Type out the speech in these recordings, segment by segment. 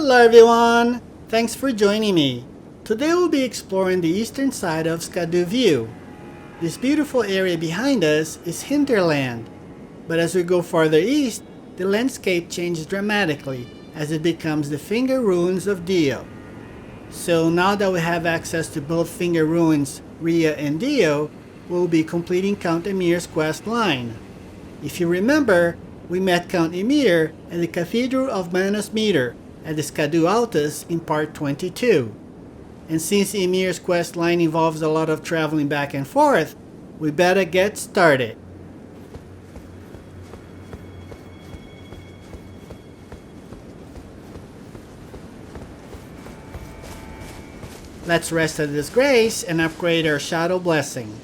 Hello everyone! Thanks for joining me. Today we'll be exploring the eastern side of Scaduview. This beautiful area behind us is Hinterland, but as we go farther east, the landscape changes dramatically as it becomes the Finger Ruins of Dheo. So now that we have access to both Finger Ruins, Rhia and Dheo, we'll be completing Count Ymir's quest line. If you remember, we met Count Ymir at the Cathedral of Miyr at the Scaduview in part 22. And since Ymir's quest line involves a lot of traveling back and forth, we better get started. Let's rest at this grace and upgrade our Shadow Blessing.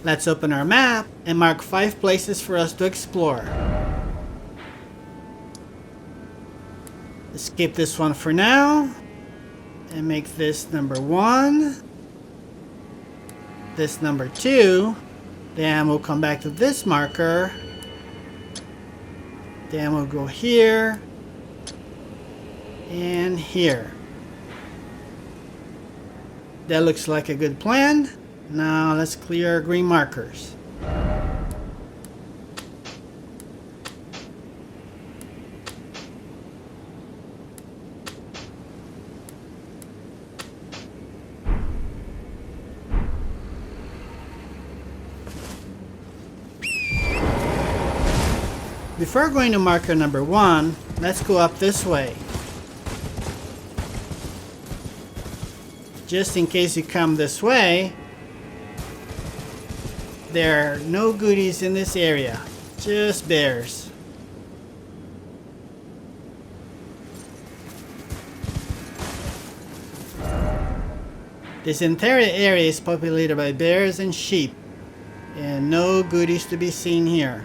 Let's open our map and mark 5 places for us to explore. Let's skip this one for now and make this number 1, this number 2, then we'll come back to this marker, then we'll go here and here. That looks like a good plan. Now let's clear our green markers. Before going to marker number 1, let's go up this way. Just in case you come this way, there are no goodies in this area, just bears. This entire area is populated by bears and sheep, and no goodies to be seen here.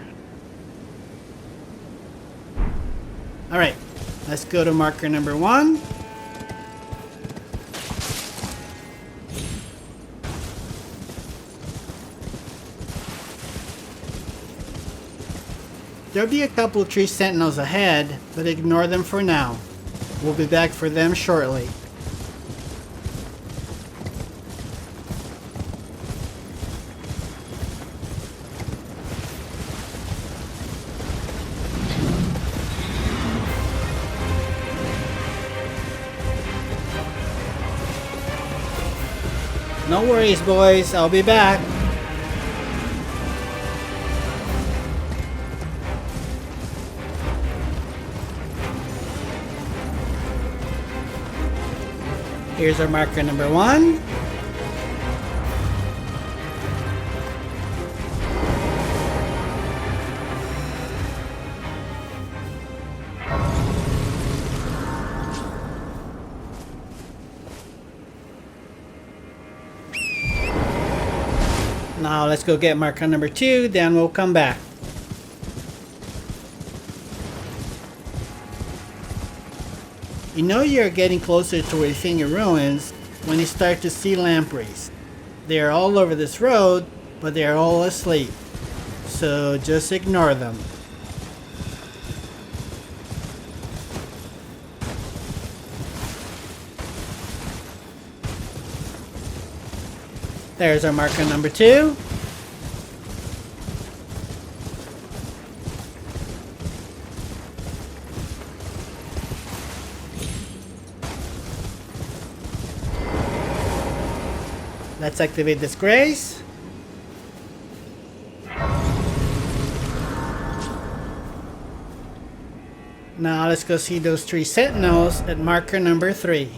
Alright, let's go to marker number 1. There'll be a couple tree sentinels ahead, but ignore them for now. We'll be back for them shortly. No worries, boys, I'll be back. Here's our marker number 1. Now let's go get marker number 2, then we'll come back. You know you're getting closer to the Finger Ruins when you start to see lampreys. They are all over this road, but they are all asleep. So just ignore them. There's our marker number 2. Let's activate this grace. Now let's go see those 3 sentinels at marker number 3.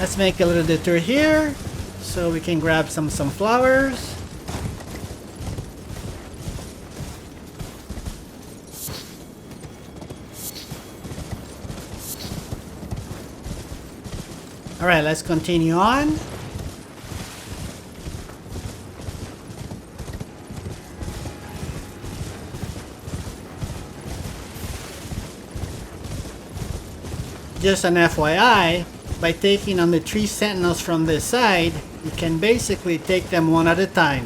Let's make a little detour here so we can grab some flowers. Alright, let's continue on. Just an FYI, by taking on the 3 Sentinels from this side, you can basically take them one at a time.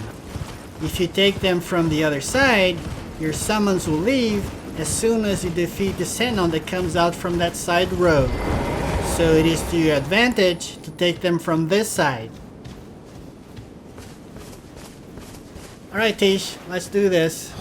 If you take them from the other side, your summons will leave as soon as you defeat the Sentinel that comes out from that side road. So it is to your advantage to take them from this side. Alright Tish, let's do this.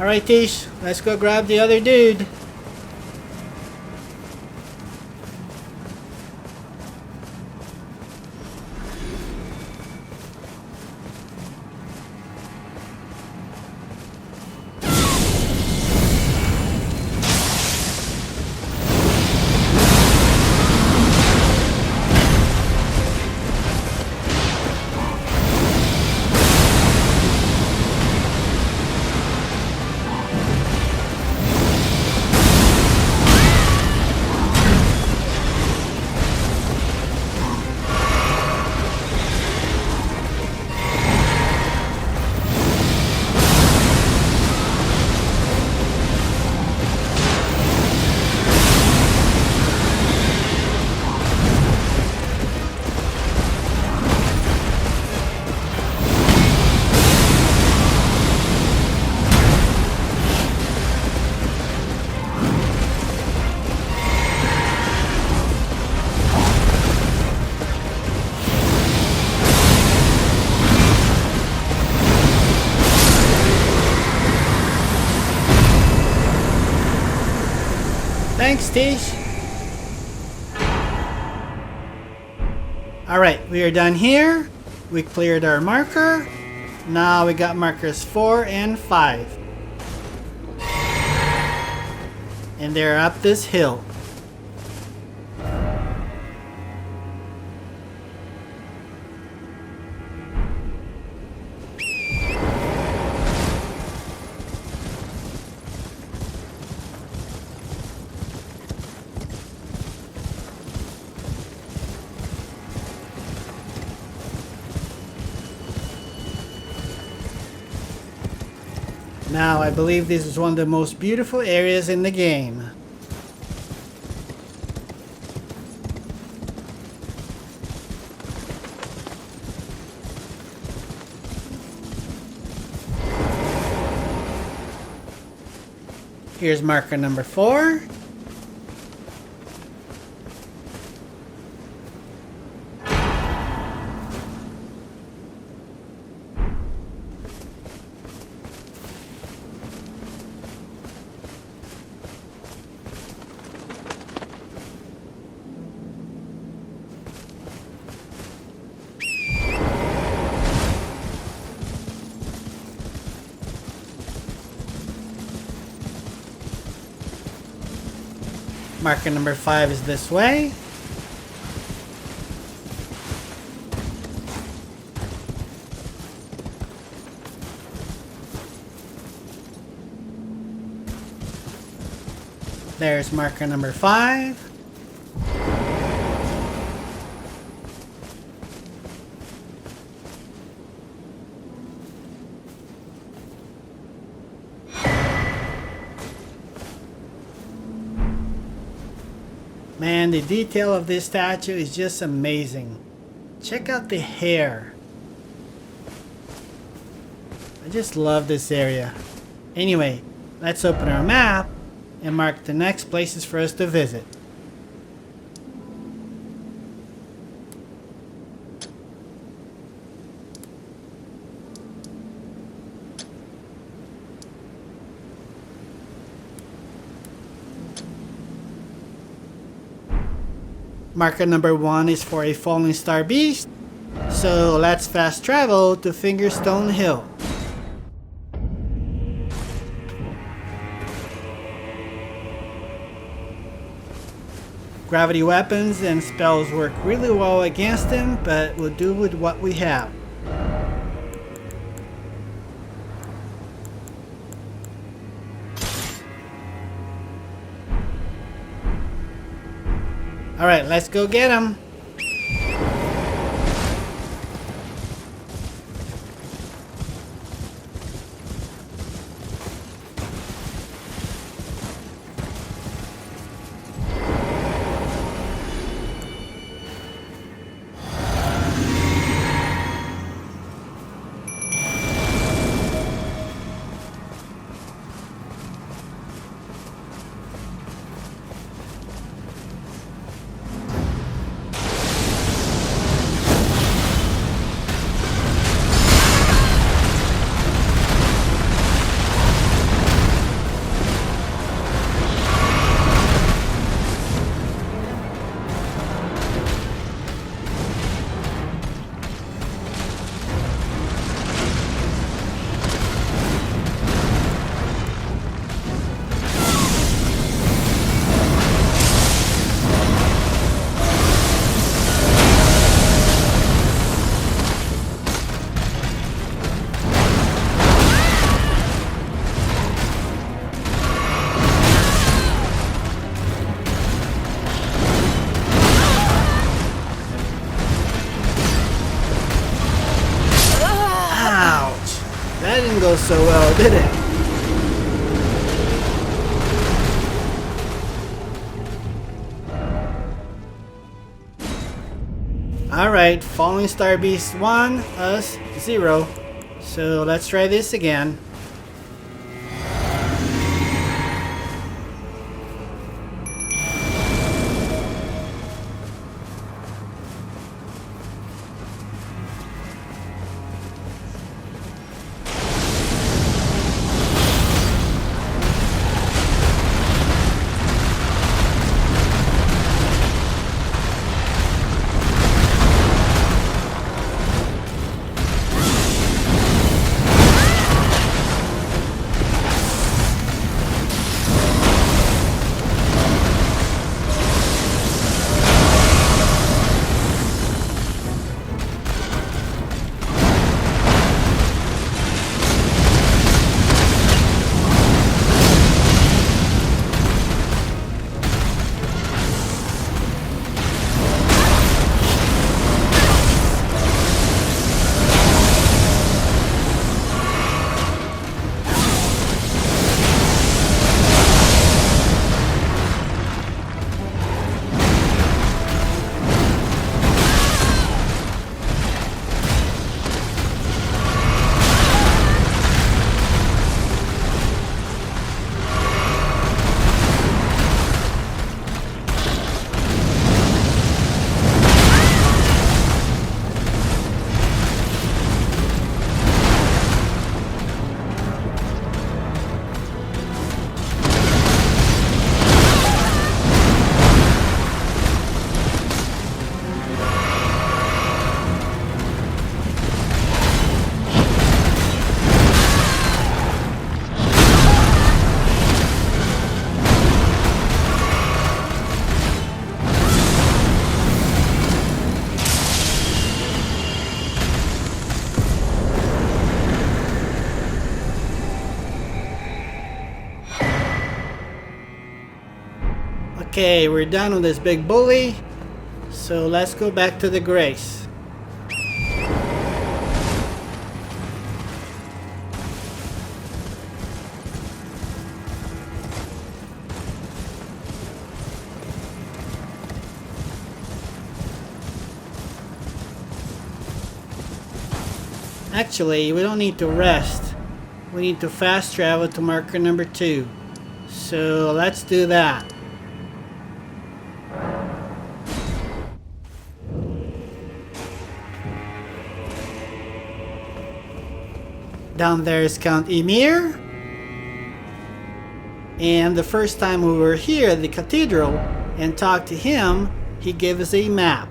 Alright Tish, let's go grab the other dude. Thanks, Tish. Alright, we are done here. We cleared our marker. Now we got markers 4 and 5. And they're up this hill. Now, I believe this is one of the most beautiful areas in the game. Here's marker number 4. Marker number 5 is this way. There's marker number 5. Man, the detail of this statue is just amazing. Check out the hair. I just love this area. Anyway, let's open our map and mark the next places for us to visit. Marker number 1 is for a Fallingstar beast, so let's fast travel to Fingerstone Hill. Gravity weapons and spells work really well against him, but we'll do with what we have. Alright, let's go get him. Go so well, did it? Alright, Fallingstar Beast 1, us 0. So let's try this again. Okay, we're done with this big bully. So let's go back to the Grace. Actually, we don't need to rest. We need to fast travel to marker number 2. So let's do that. Down there is Count Ymir. And the first time we were here at the Cathedral and talked to him, he gave us a map.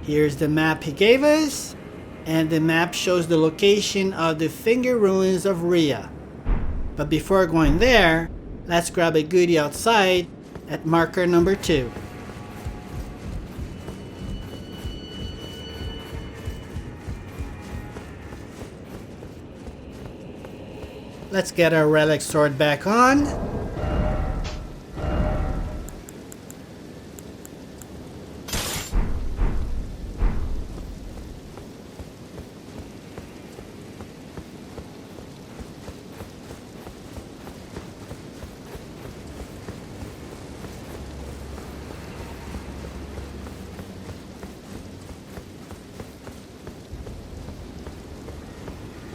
Here's the map he gave us, and the map shows the location of the Finger Ruins of Rhia. But before going there, let's grab a goodie outside at marker number 2. Let's get our relic sword back on.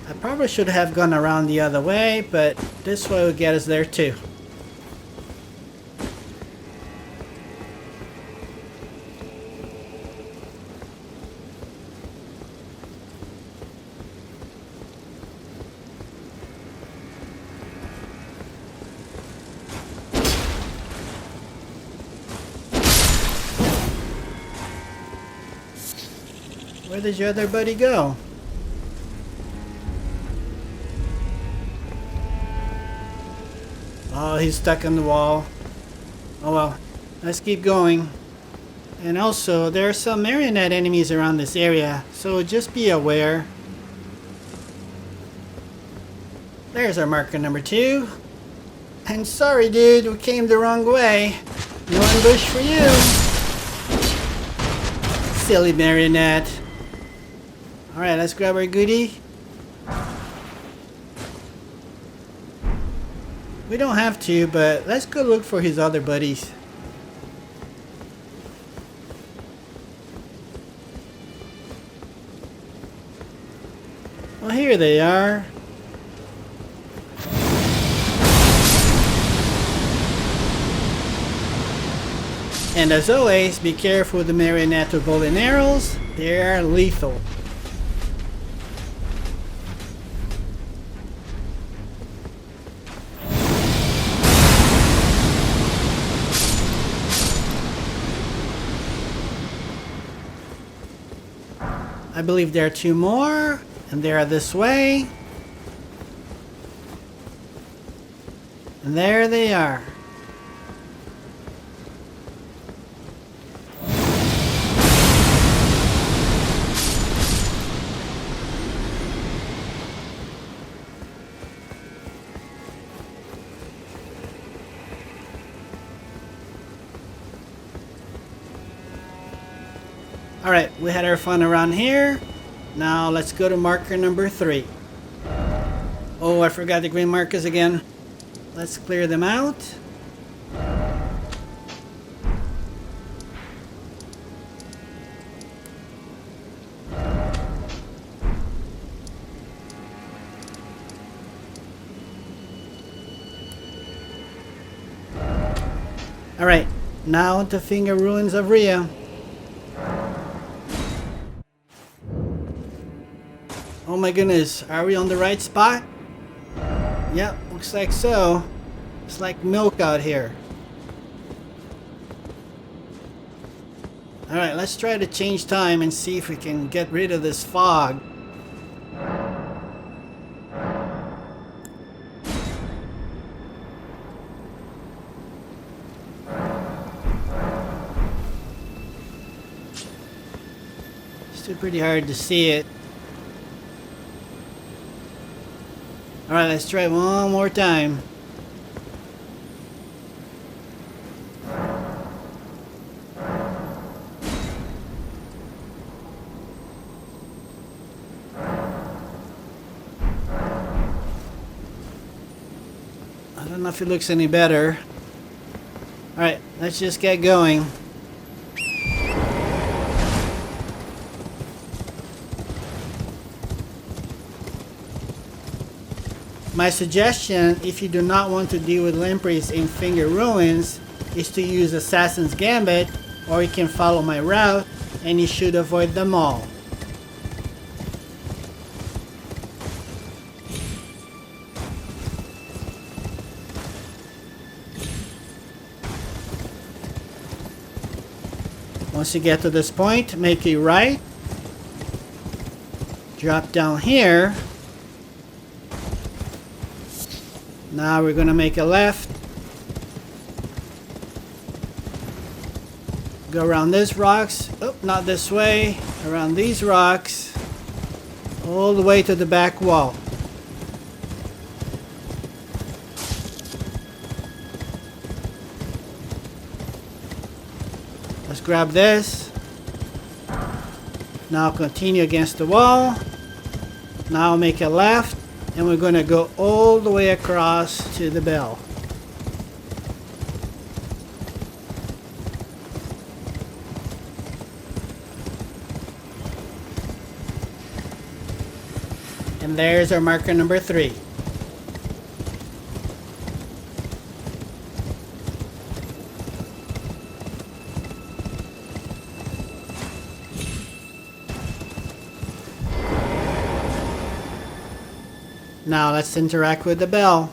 I probably should have gone around the other way, but this way will get us there too. Where did your other buddy go? Oh, he's stuck on the wall. Oh well, let's keep going. And also, there are some marionette enemies around this area, so just be aware. There's our marker number 2. And sorry dude, we came the wrong way. No ambush for you. Silly marionette. Alright, let's grab our goodie. We don't have to, but let's go look for his other buddies. Well, here they are. And as always, be careful with the marionette with bow and arrows. They are lethal. I believe there are 2 more, and they are this way. And there they are. Alright, we had our fun around here. Now let's go to marker number 3. Oh, I forgot the green markers again. Let's clear them out. Alright, now to Finger Ruins of Rhia. Oh my goodness, are we on the right spot? Yep, looks like so. It's like milk out here. Alright, let's try to change time and see if we can get rid of this fog. Still pretty hard to see it. Alright, let's try one more time. I don't know if it looks any better. Alright, let's just get going. My suggestion, if you do not want to deal with limpreys in Finger Ruins, is to use Assassin's Gambit, or you can follow my route, and you should avoid them all. Once you get to this point, make a right, drop down here. Now we're gonna make a left, go around these rocks, oh, not this way, around these rocks, all the way to the back wall. Let's grab this. Now continue against the wall. Now make a left. And we're going to go all the way across to the bell. And there's our marker number 3. Now let's interact with the bell.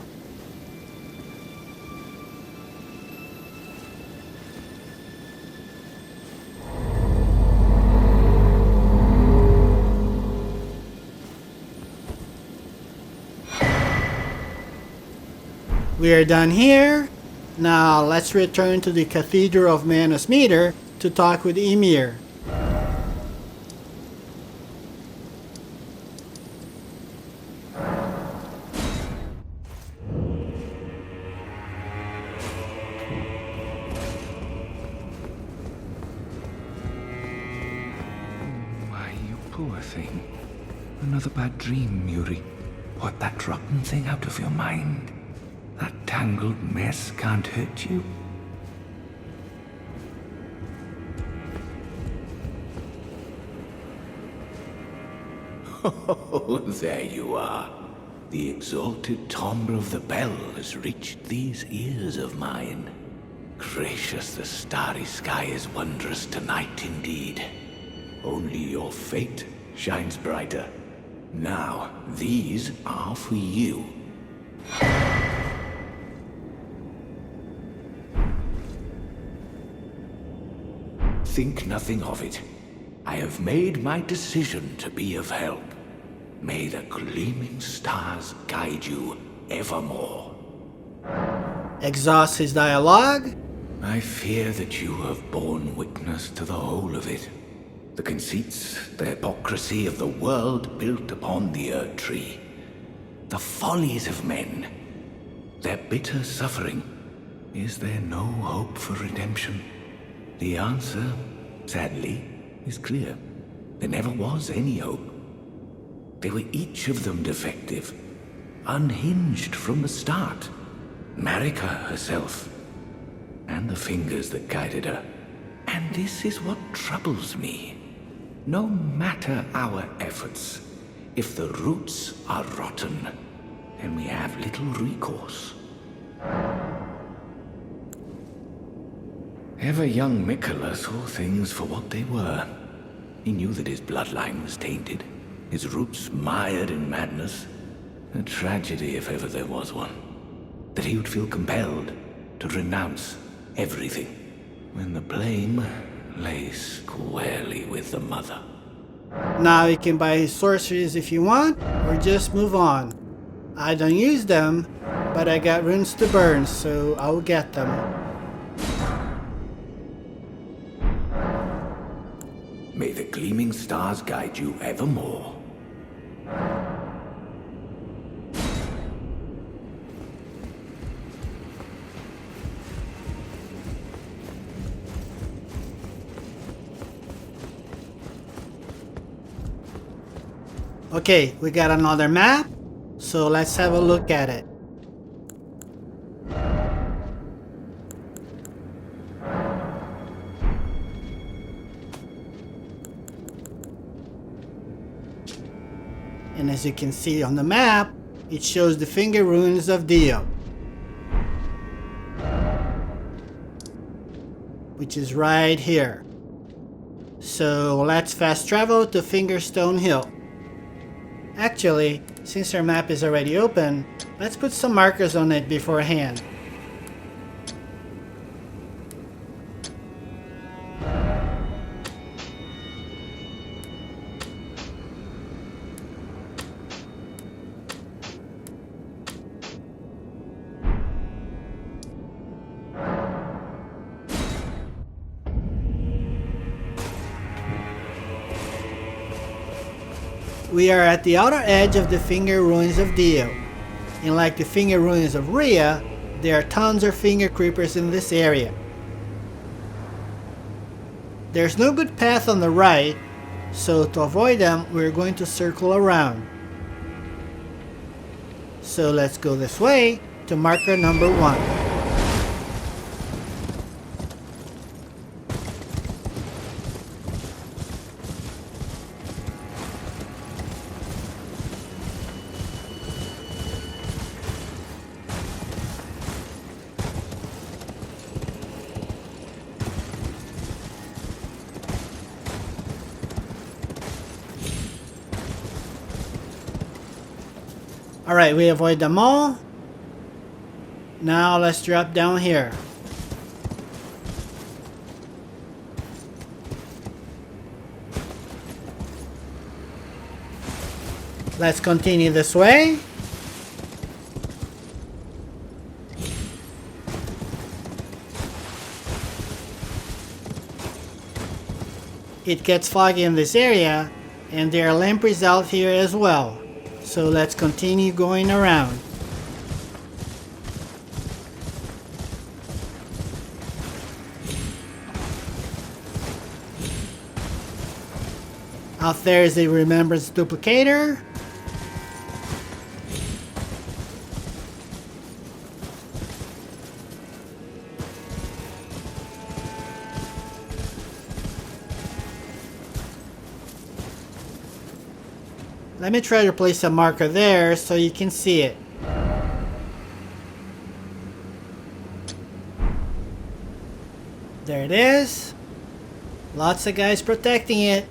We are done here. Now let's return to the Cathedral of Metyr to talk with Ymir. Poor thing. Another bad dream, Miyr. Put that rotten thing out of your mind. That tangled mess can't hurt you. Oh, there you are. The exalted timbre of the bell has reached these ears of mine. Gracious, the starry sky is wondrous tonight indeed. Only your fate shines brighter. Now, these are for you. Think nothing of it. I have made my decision to be of help. May the gleaming stars guide you evermore. Exhaust his dialogue. I fear that you have borne witness to the whole of it. The conceits, the hypocrisy of the world built upon the Erdtree. The follies of men. Their bitter suffering. Is there no hope for redemption? The answer, sadly, is clear. There never was any hope. They were each of them defective, unhinged from the start. Marika herself, and the fingers that guided her. And this is what troubles me. No matter our efforts, if the roots are rotten, then we have little recourse. Ever young Mikola saw things for what they were. He knew that his bloodline was tainted, his roots mired in madness. A tragedy if ever there was one. That he would feel compelled to renounce everything when the blame lay squarely with the mother. Now you can buy his sorceries if you want, or just move on. I don't use them, but I got runes to burn, so I'll get them. May the gleaming stars guide you evermore. Okay, we got another map, so let's have a look at it. And as you can see on the map, it shows the Finger Ruins of Dheo, which is right here. So let's fast travel to Fingerstone Hill. Actually, since our map is already open, let's put some markers on it beforehand. We are at the outer edge of the Finger Ruins of Dheo, and like the Finger Ruins of Rhia, there are tons of finger creepers in this area. There's no good path on the right, so to avoid them, we're going to circle around. So let's go this way to marker number 1. Alright, we avoid them all. Now let's drop down here. Let's continue this way. It gets foggy in this area, and there are lampreys out here as well. So let's continue going around. Out there is a Remembrance Duplicator. Let me try to place a marker there so you can see it. There it is. Lots of guys protecting it.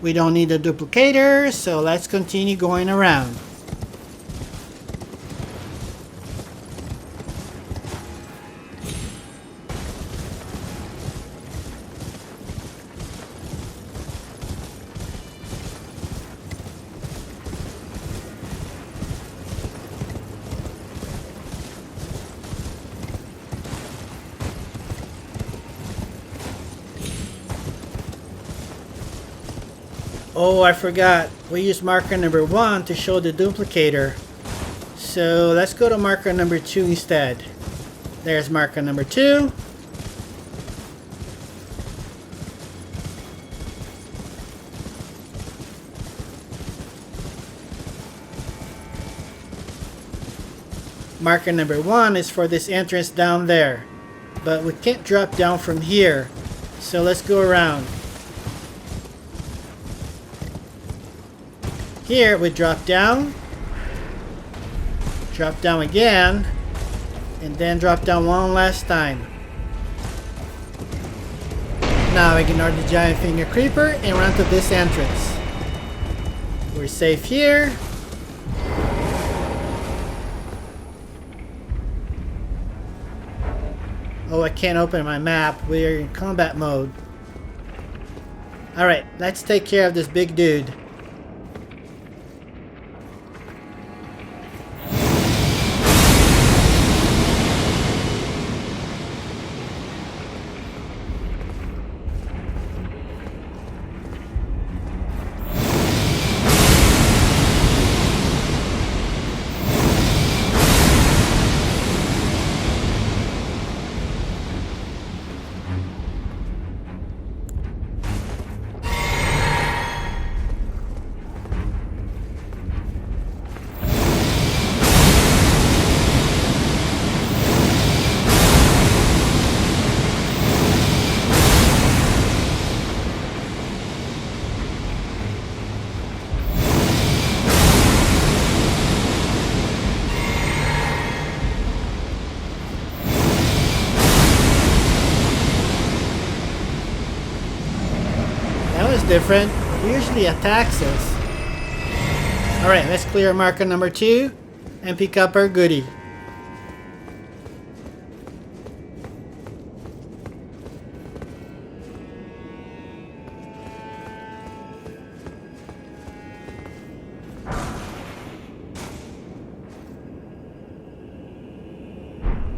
We don't need a duplicator, so let's continue going around. Oh, I forgot. We use marker number 1 to show the duplicator. So let's go to marker number 2 instead. There's marker number 2. Marker number 1 is for this entrance down there. But we can't drop down from here. So let's go around. Here we drop down again, and then drop down one last time. Now ignore the giant finger creeper and run to this entrance. We're safe here. Oh, I can't open my map. We're in combat mode. Alright, let's take care of this big dude. is different. It usually attacks us. Alright, let's clear marker number 2 and pick up our goodie.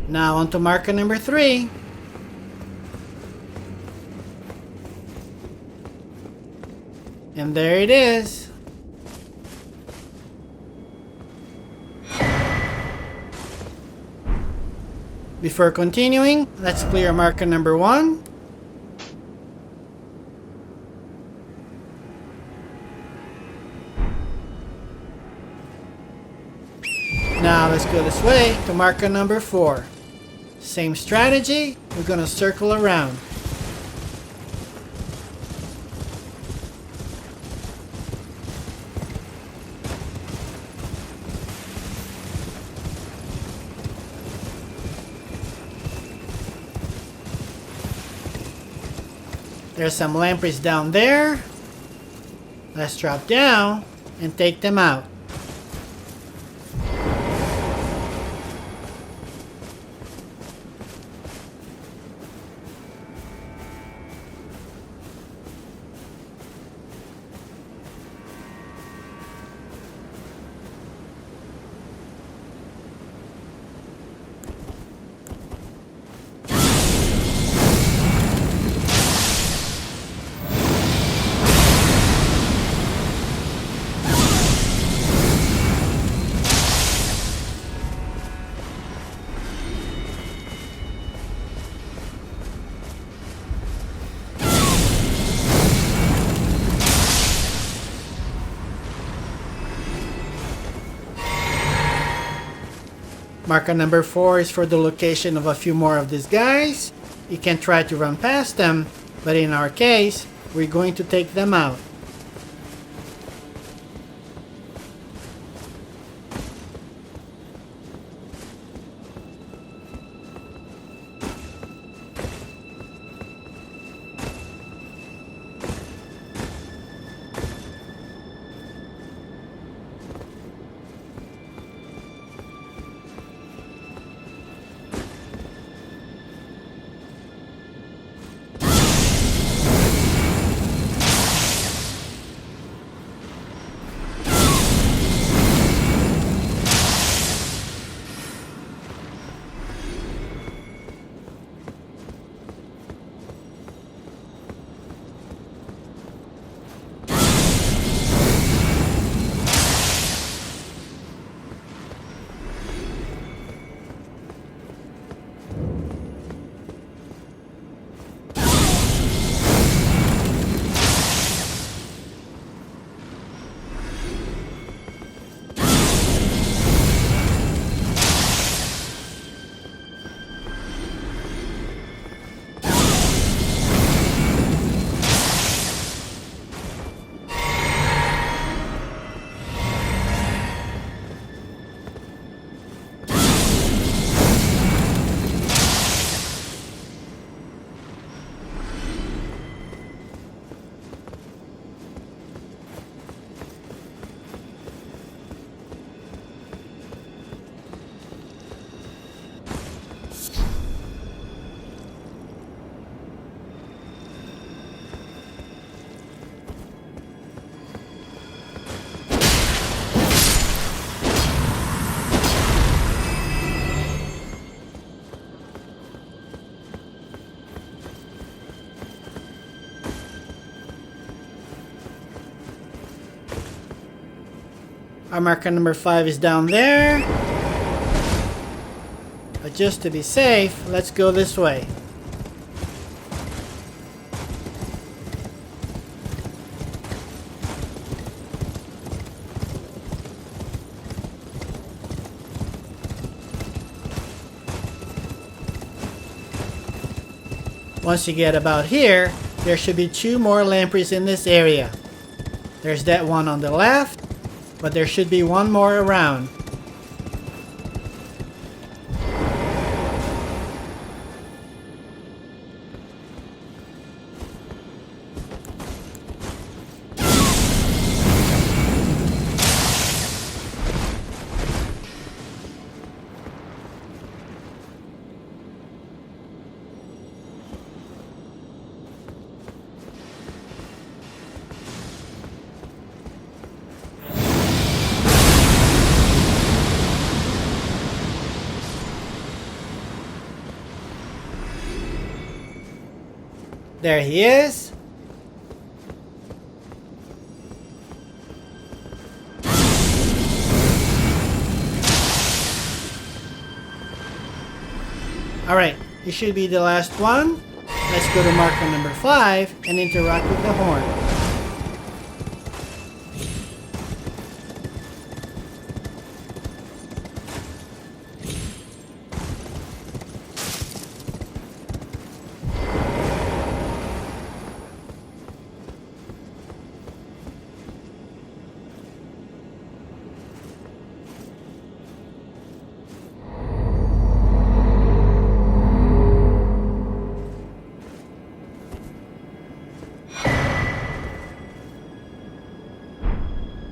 Now on to marker number 3. And there it is. Before continuing, let's clear marker number 1. Now let's go this way to marker number 4. Same strategy, we're gonna circle around. There's some lampreys down there. Let's drop down and take them out. Marker number 4 is for the location of a few more of these guys. You can try to run past them, but in our case, we're going to take them out. Our marker number 5 is down there. But just to be safe, let's go this way. Once you get about here, there should be 2 more lampreys in this area. There's that one on the left, but there should be 1 more around. There he is. Alright, he should be the last one. Let's go to marker number 5 and interact with the horn.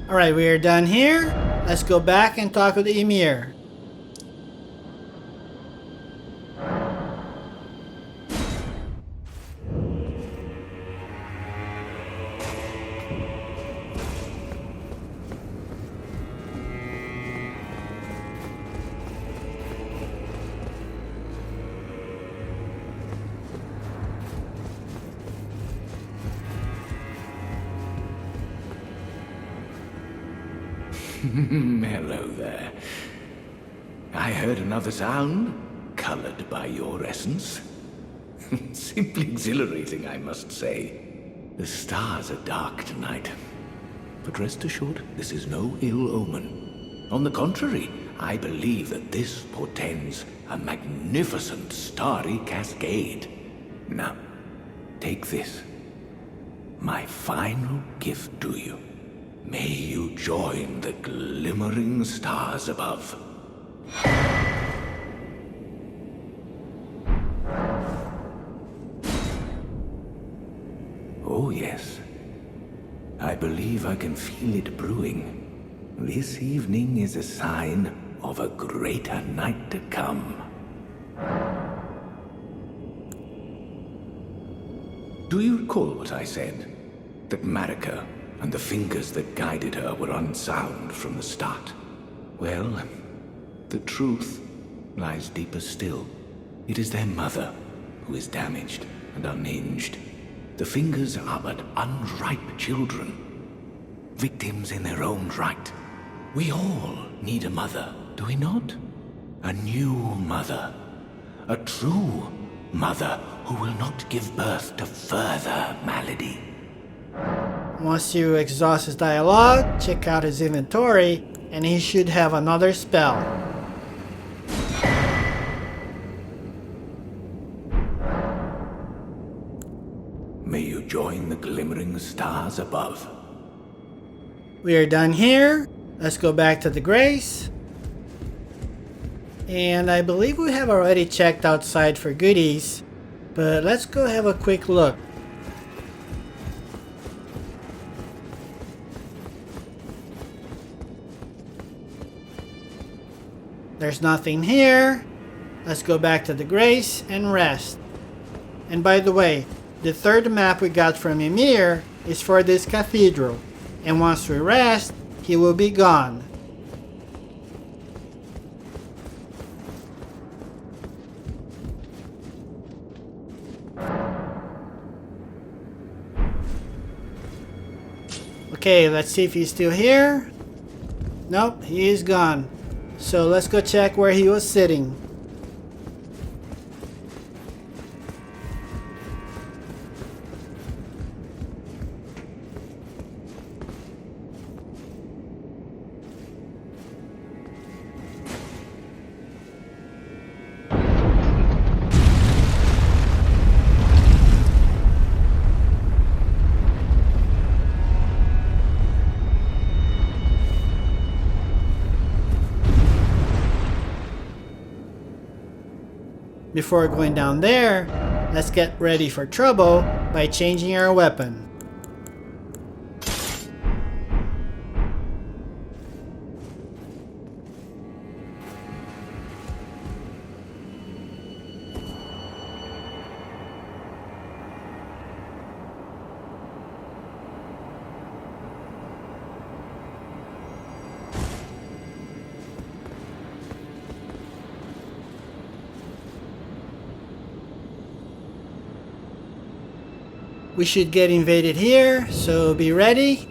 Alright, we are done here. Let's go back and talk with Ymir. Hello there. I heard another sound, colored by your essence. Simply exhilarating, I must say. The stars are dark tonight. But rest assured, this is no ill omen. On the contrary, I believe that this portends a magnificent starry cascade. Now, take this. My final gift to you. May you join the glimmering stars above. Oh yes. I believe I can feel it brewing. This evening is a sign of a greater night to come. Do you recall what I said? That Marika and the fingers that guided her were unsound from the start. Well, the truth lies deeper still. It is their mother who is damaged and unhinged. The fingers are but unripe children, victims in their own right. We all need a mother, do we not? A new mother. A true mother who will not give birth to further malady. Once you exhaust his dialogue, check out his inventory, and he should have another spell. May you join the glimmering stars above. We are done here. Let's go back to the Grace. And I believe we have already checked outside for goodies, but let's go have a quick look. There's nothing here. Let's go back to the Grace and rest. And by the way, the third map we got from Ymir is for this cathedral. And once we rest, he will be gone. Okay, let's see if he's still here. Nope, he is gone. So let's go check where he was sitting. Before going down there, let's get ready for trouble by changing our weapon. We should get invaded here, so be ready.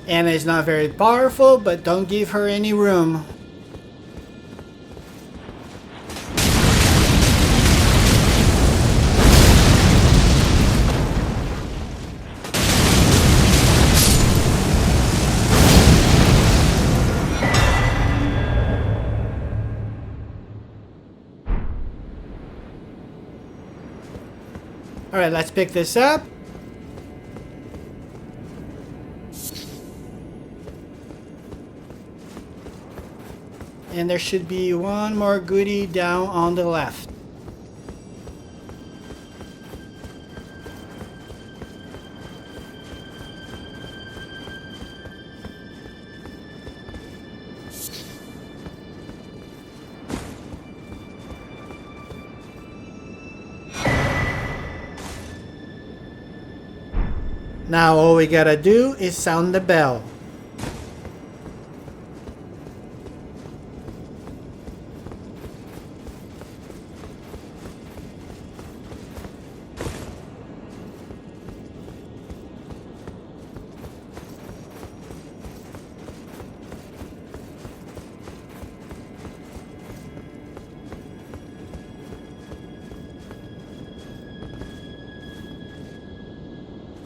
Anna is not very powerful, but don't give her any room. Alright, let's pick this up. And there should be one more goodie down on the left. Now all we gotta do is sound the bell.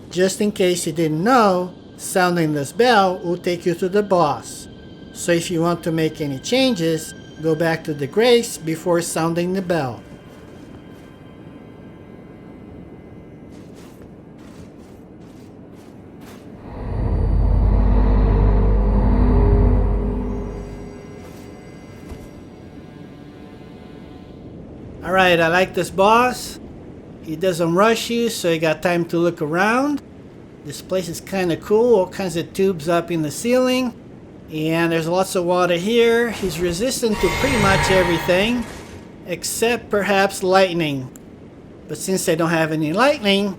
Just in case you didn't know, sounding this bell will take you to the boss. So if you want to make any changes, go back to the Grace before sounding the bell. Alright, I like this boss. He doesn't rush you, so you got time to look around. This place is kind of cool, all kinds of tubes up in the ceiling. And there's lots of water here. He's resistant to pretty much everything, except perhaps lightning. But since I don't have any lightning,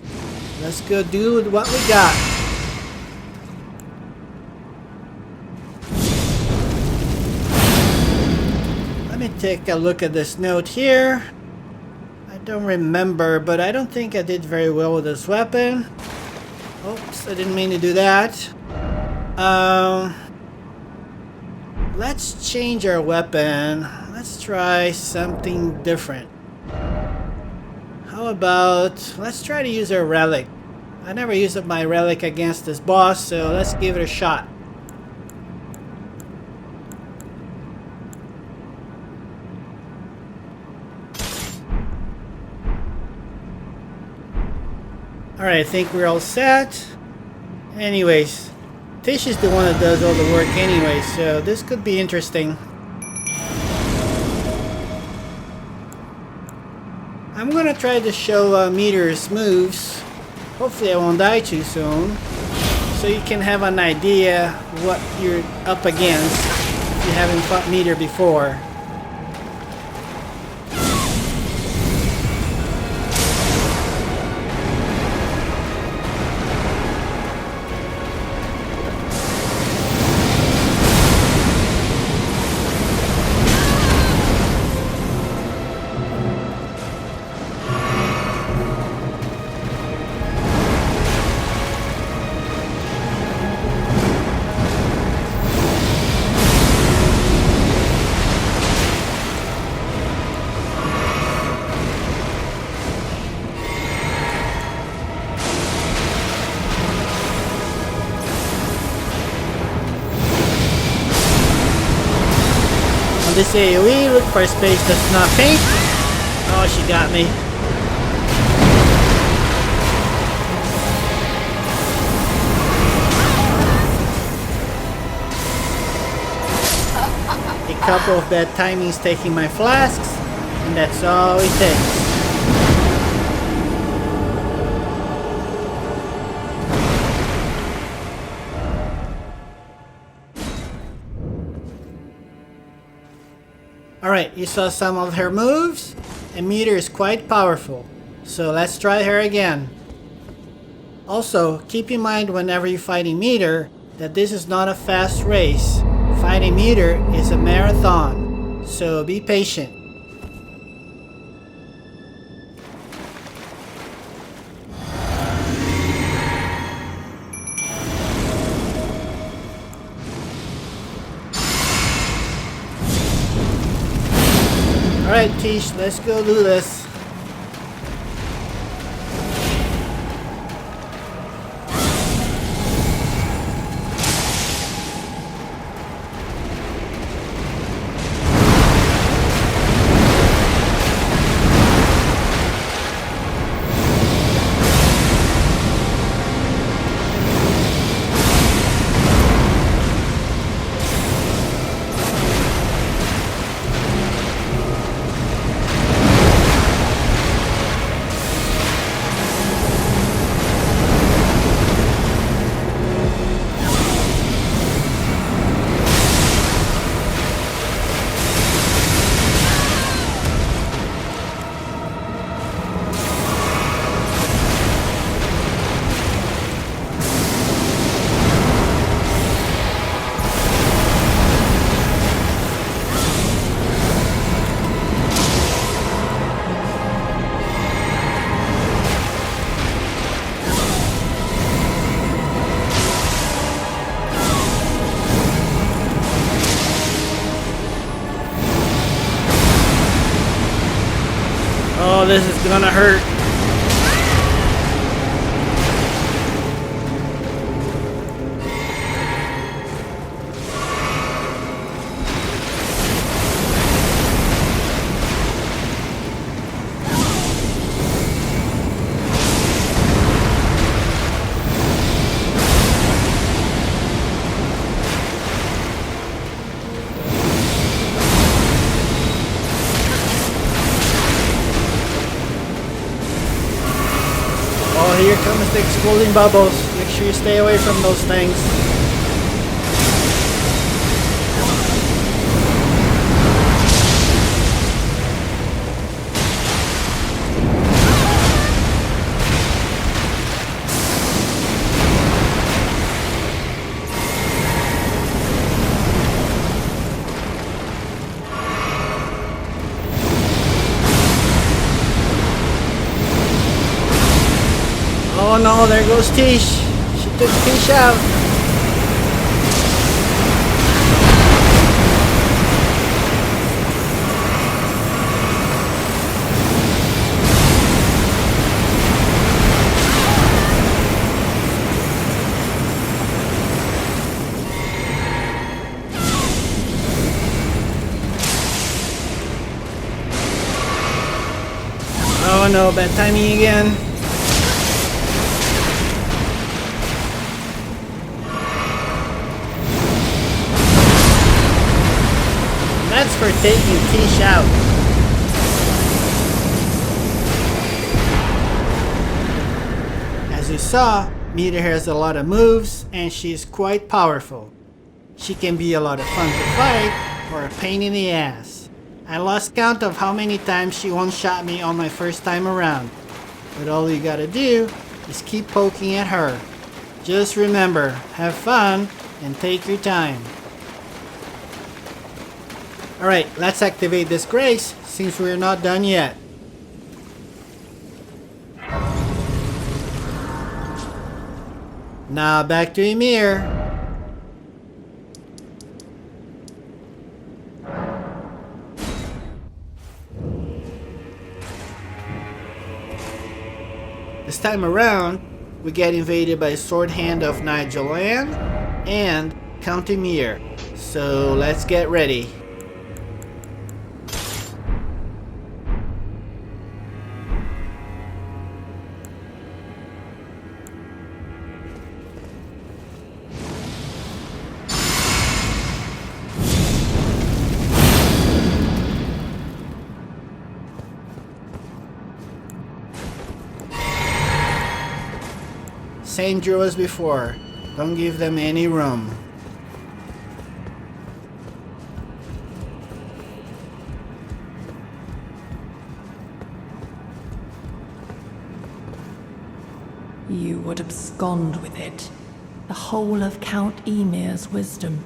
let's go do what we got. Let me take a look at this note here. I don't remember, but I don't think I did very well with this weapon. Oops, I didn't mean to do that. Let's change our weapon. Let's try something different. How about, let's try to use our relic. I never used my relic against this boss, so let's give it a shot. Alright, I think we're all set. Anyways, Tish is the one that does all the work anyway, so this could be interesting. I'm gonna try to show Metyr's moves. Hopefully I won't die too soon. So you can have an idea what you're up against if you haven't fought Metyr before. This AoE, look for a space that's not pink. Oh, she got me. A couple of bad timings taking my flasks, and that's all it takes. Alright, you saw some of her moves, and Metyr is quite powerful. So let's try her again. Also, keep in mind whenever you're fighting Metyr that this is not a fast race. Fighting Metyr is a marathon, so be patient. Alright, Tish, let's go do this. Oh, this is gonna hurt. Here comes the exploding bubbles. Make sure you stay away from those things. Oh no, there goes Tish. She took Tish out. Oh no, bad timing again. That's for taking Tish out. As you saw, Metyr has a lot of moves and she's quite powerful. She can be a lot of fun to fight or a pain in the ass. I lost count of how many times she one-shot me on my first time around. But all you gotta do is keep poking at her. Just remember, have fun and take your time. Alright, let's activate this grace since we're not done yet. Now back to Ymir. This time around, we get invaded by Swordhand of Night Jolán and Count Ymir. So let's get ready. Same drill as before. Don't give them any room. You would abscond with it. The whole of Count Ymir's wisdom.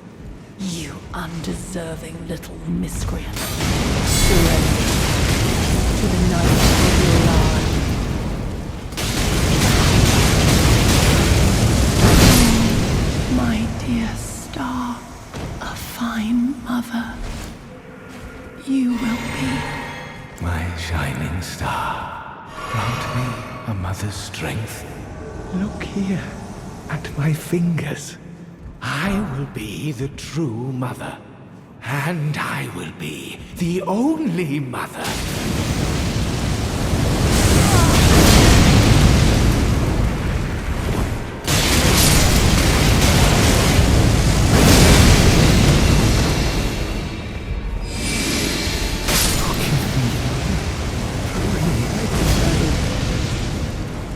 You undeserving little miscreant. Surrender to the night of your life. My dear star, a fine mother. You will be. My shining star, grant me a mother's strength. Look here, at my fingers. I will be the true mother. And I will be the only mother.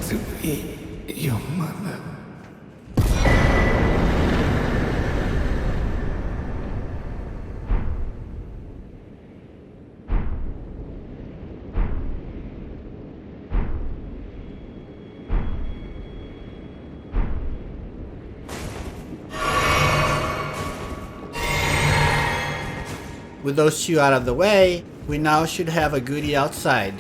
To be your mother. With those two out of the way, we now should have a goodie outside.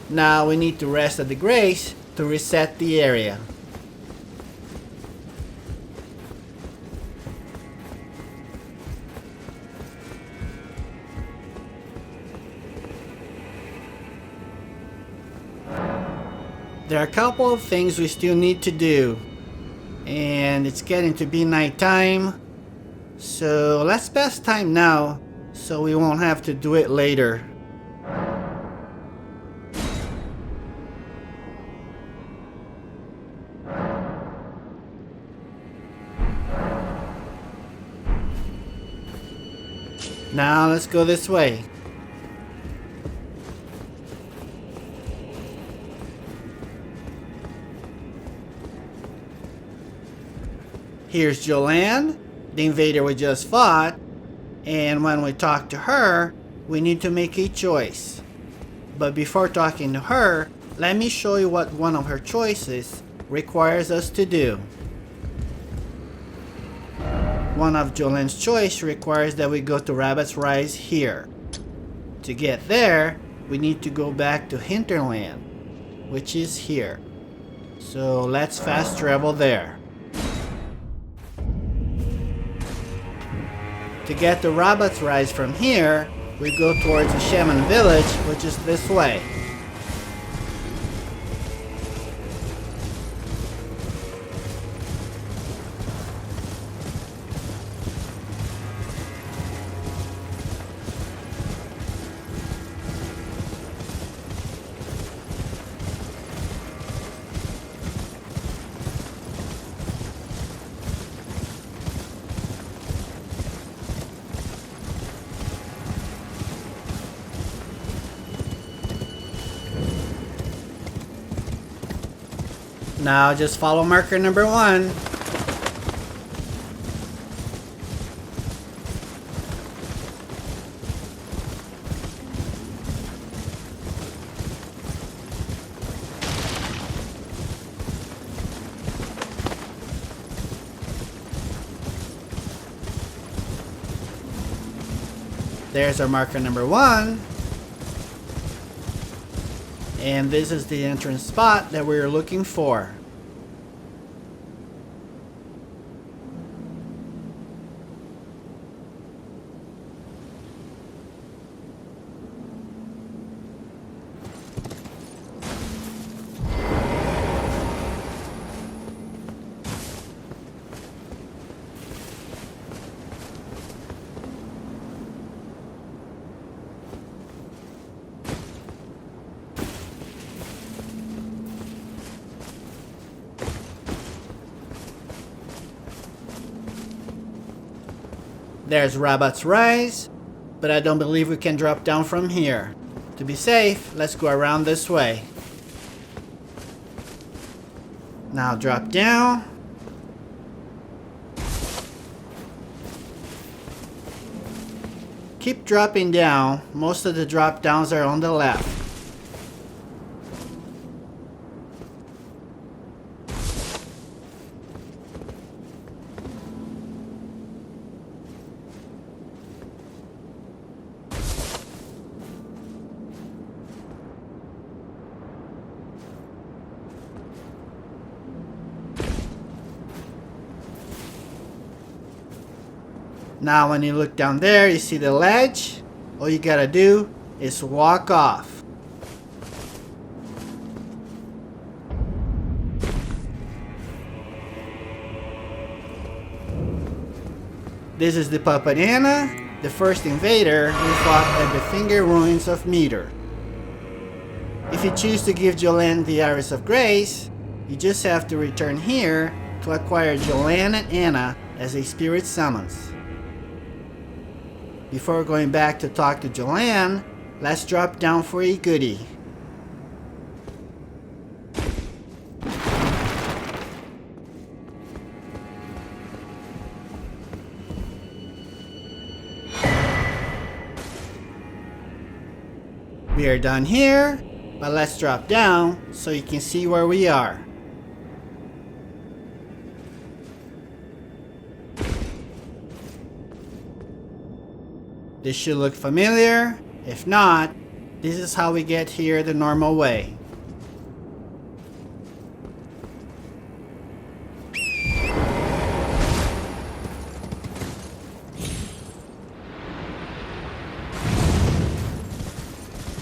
Now we need to rest at the Grace to reset the area. There are a couple of things we still need to do, and it's getting to be nighttime, so let's pass time now so we won't have to do it later. Now let's go this way. Here's Jolán, the invader we just fought, and when we talk to her, we need to make a choice. But before talking to her, let me show you what one of her choices requires us to do. One of Jolán's choice requires that we go to Rabbit's Rise here. To get there, we need to go back to Hinterland, which is here. So let's fast travel there. To get to Rabbit's Rise from here, we go towards the Shaman Village, which is this way. Now just follow marker number 1. There's our marker number 1. And this is the entrance spot that we were looking for. There's Rabat's Rise, but I don't believe we can drop down from here. To be safe, let's go around this way. Now drop down. Keep dropping down. Most of the drop downs are on the left. Now when you look down there, you see the ledge. All you gotta do is walk off. This is the Puppet Anna, the first invader who fought at the Finger Ruins of Metyr. If you choose to give Jolán the Iris of Grace, you just have to return here to acquire Jolán Anna as a Spirit Summons. Before going back to talk to Jolán, let's drop down for a goodie. We are done here, but let's drop down so you can see where we are. This should look familiar. If not, this is how we get here the normal way.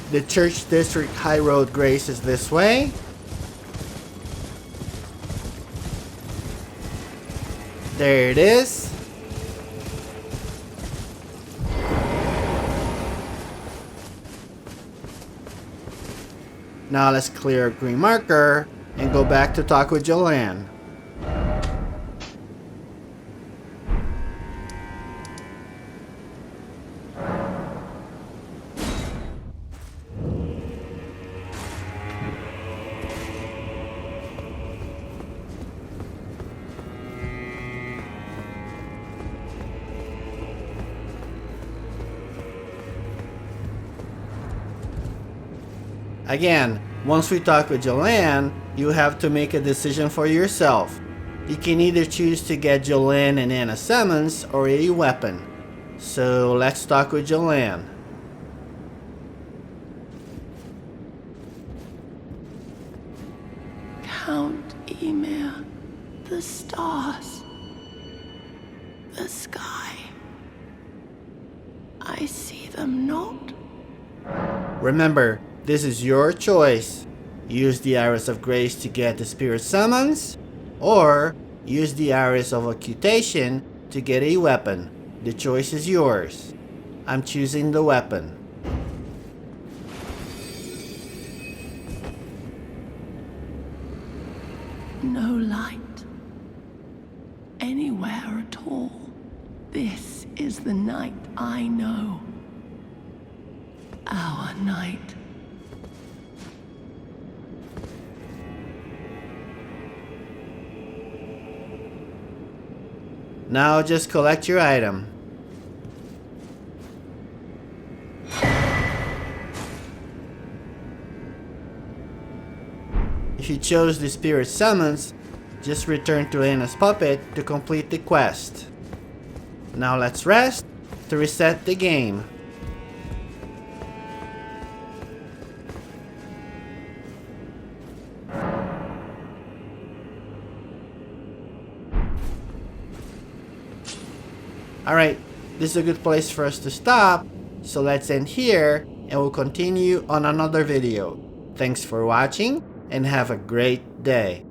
The Church District High Road Grace is this way. There it is. Now let's clear a green marker and go back to talk with Jolán. Again, once we talk with Jolán, you have to make a decision for yourself. You can either choose to get Jolán and Anna summons or a weapon. So let's talk with Jolán. Count Ymir, the stars, the sky. I see them not. Remember, this is your choice. Use the Iris of Grace to get the Spirit Summons, or use the Iris of Incantation to get a weapon. The choice is yours. I'm choosing the weapon. No light. Anywhere at all. This is the night I know. Our night. Now just collect your item. If you chose the Spirit Summons, just return to Anna's puppet to complete the quest. Now let's rest to reset the game. Alright, this is a good place for us to stop, so let's end here and we'll continue on another video. Thanks for watching and have a great day.